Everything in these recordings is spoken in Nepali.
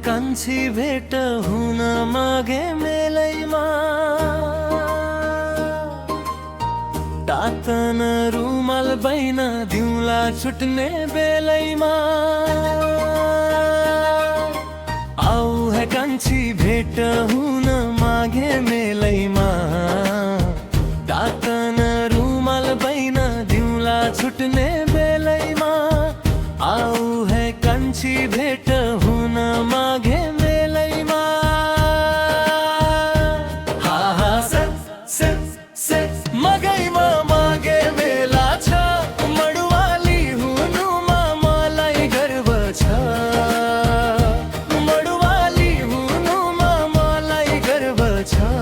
कान्छी भेट हुन मागे मेलैमा तातन रुमाल बैन दिउँला छुट्ने बेलैमा आऊ है कान्छी भेट हुन मागे मेलैमा तातन रुमाल बैन दिउँला छुट्ने बेलैमा आऊ है कान्छी भेट हुन मागे मेलैमा हा हा से मगैमा मागे मेला छ मडवाली हुनुमा मलाई गर्व छ मडवाली हुनुमा मलाई गर्व छ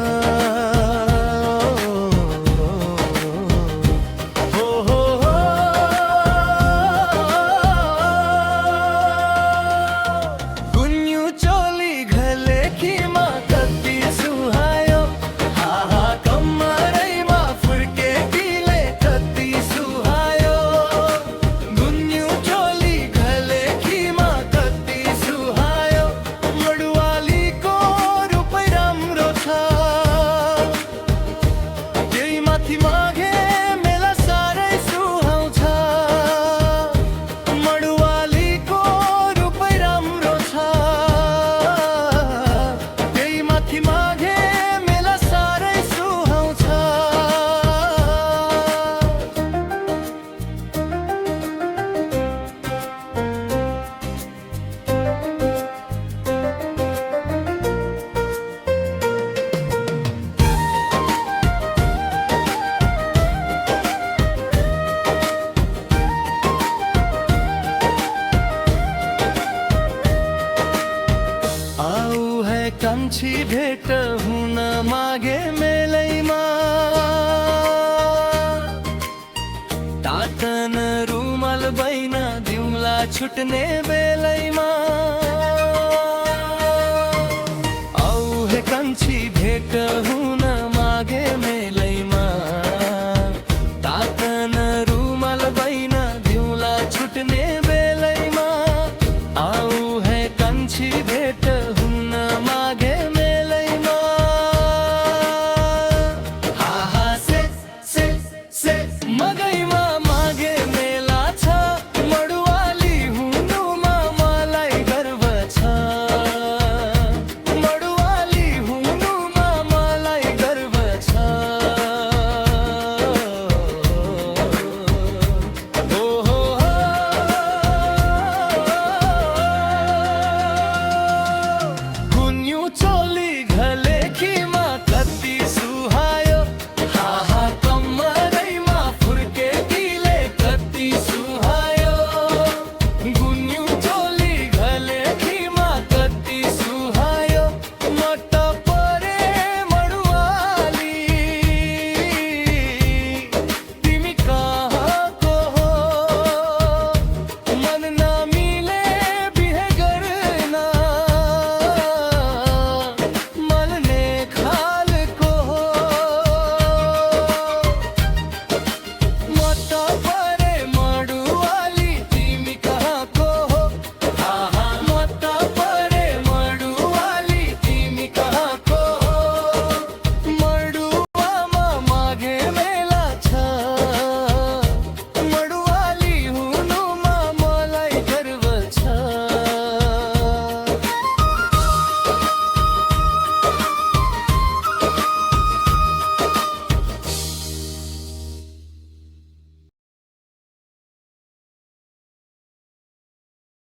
कान्छी भेट हुन मागे मेलैमा तातन रुमाल बैन दिउँला छुट्ने बेलैमा आऊ है कान्छी भेट हुन मागे मेलैमा